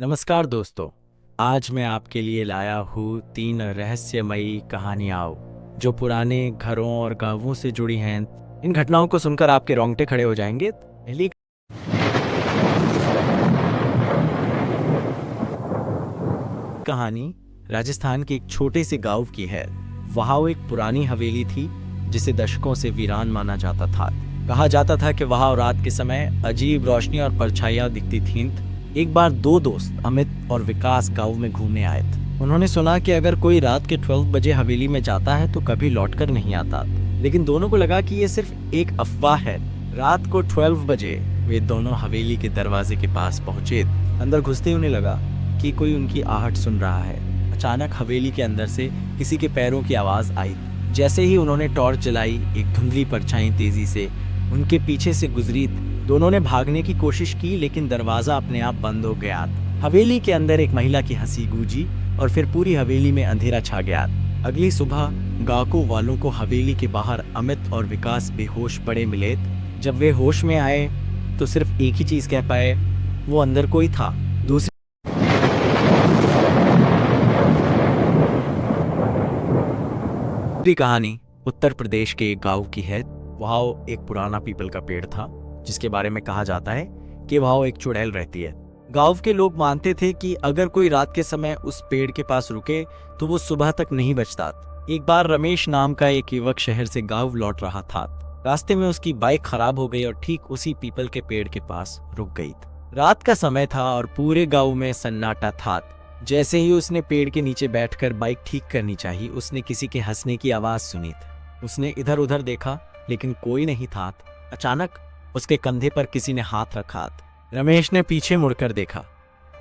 नमस्कार दोस्तों। आज मैं आपके लिए लाया हूँ 3 रहस्यमयी कहानियाँ जो पुराने घरों और गांवों से जुड़ी हैं। इन घटनाओं को सुनकर आपके रोंगटे खड़े हो जाएंगे। पहली कहानी राजस्थान के एक छोटे से गांव की है। वहाँ एक पुरानी हवेली थी जिसे दशकों से वीरान माना जाता था। कहा जाता था कि वहाँ रात के समय अजीब रोशनी और परछाइयाँ दिखती थीं। एक बार 2 दोस्त अमित और विकास गांव में घूमने आए थे। उन्होंने सुना कि अगर कोई रात के 12 बजे हवेली में जाता है तो कभी लौटकर नहीं आता, लेकिन दोनों को लगा कि ये सिर्फ एक अफवाह है। रात को 12 बजे वे दोनों हवेली के दरवाजे के पास पहुंचे। अंदर घुसते ही उन्हें लगा कि कोई उनकी आहट सुन रहा है। अचानक हवेली के अंदर से किसी के पैरों की आवाज आई। जैसे ही उन्होंने टॉर्च जलाई, एक धुंधली परछाई तेजी से उनके पीछे से गुजरी। दोनों ने भागने की कोशिश की, लेकिन दरवाजा अपने आप बंद हो गया। हवेली के अंदर एक महिला की हंसी गूंजी और फिर पूरी हवेली में अंधेरा छा गया। अगली सुबह गांव वालों को हवेली के बाहर अमित और विकास बेहोश पड़े मिले। जब वे होश में आए तो सिर्फ एक ही चीज कह पाए, वो अंदर कोई था। दूसरी कहानी उत्तर प्रदेश के एक गांव की है। वहाँ एक पुराना पीपल का पेड़ था जिसके बारे में कहा जाता है कि वहाँ एक चुड़ैल रहती है। गांव के लोग मानते थे कि अगर कोई रात के समय उस पेड़ के पास रुके तो वो सुबह तक नहीं बचता। एक बार रमेश नाम का एक युवक शहर से गांव लौट रहा था। रास्ते में उसकी बाइक खराब हो गई और ठीक उसी पीपल के पेड़ के पास रुक गई। रात का समय था और पूरे गाँव में सन्नाटा था। जैसे ही उसने पेड़ के नीचे बैठकर बाइक ठीक करनी चाहिए, उसने किसी के हंसने की आवाज सुनी। उसने इधर उधर देखा लेकिन कोई नहीं था। अचानक उसके कंधे पर किसी ने हाथ रखा। रमेश ने पीछे मुड़कर देखा।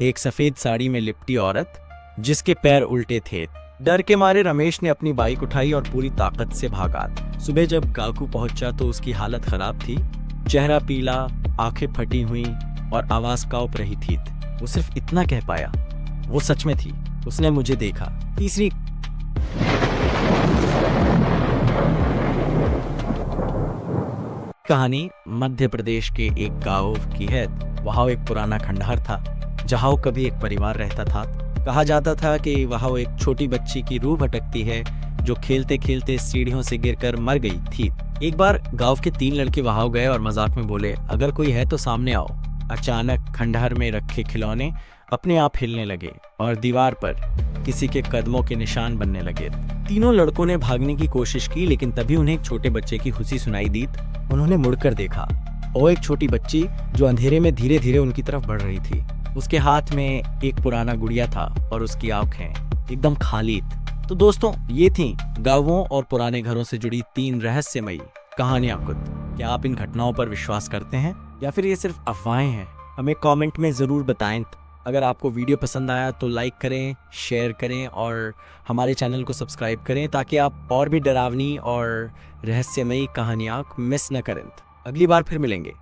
एक सफेद साड़ी में लिपटी औरत जिसके पैर उल्टे थे। डर के मारे रमेश ने अपनी बाइक उठाई और पूरी ताकत से भागा। सुबह जब गाकू पहुंचा तो उसकी हालत खराब थी। चेहरा पीला, आंखें फटी हुई और आवाज कांप रही थी। वो सिर्फ इतना कह पाया, वो सच में थी, उसने मुझे देखा। तीसरी कहानी मध्य प्रदेश के एक गांव की है। वहाँ एक पुराना खंडहर था जहाँ कभी एक परिवार रहता था। कहा जाता था कि वहाँ एक छोटी बच्ची की रूह भटकती है जो खेलते खेलते सीढ़ियों से गिरकर मर गई थी। एक बार गांव के 3 लड़के वहाँ गए और मजाक में बोले, अगर कोई है तो सामने आओ। अचानक खंडहर में रखे खिलौने अपने आप हिलने लगे और दीवार पर किसी के कदमों के निशान बनने लगे। तीनों लड़कों ने भागने की कोशिश की, लेकिन तभी उन्हें एक छोटे बच्चे की खुशी सुनाई दी। उन्होंने मुड़कर देखा और एक छोटी बच्ची जो अंधेरे में धीरे धीरे उनकी तरफ बढ़ रही थी। उसके हाथ में एक पुराना गुड़िया था और उसकी आंखें एकदम खाली। तो दोस्तों, ये थी गांवों और पुराने घरों से जुड़ी 3 रहस्यमयी कहानियां। क्या आप इन घटनाओं पर विश्वास करते हैं या फिर ये सिर्फ अफवाहें हैं? हमें कमेंट में जरूर बताएं। अगर आपको वीडियो पसंद आया तो लाइक करें, शेयर करें और हमारे चैनल को सब्सक्राइब करें ताकि आप और भी डरावनी और रहस्यमयी कहानियाँ मिस न करें। अगली बार फिर मिलेंगे।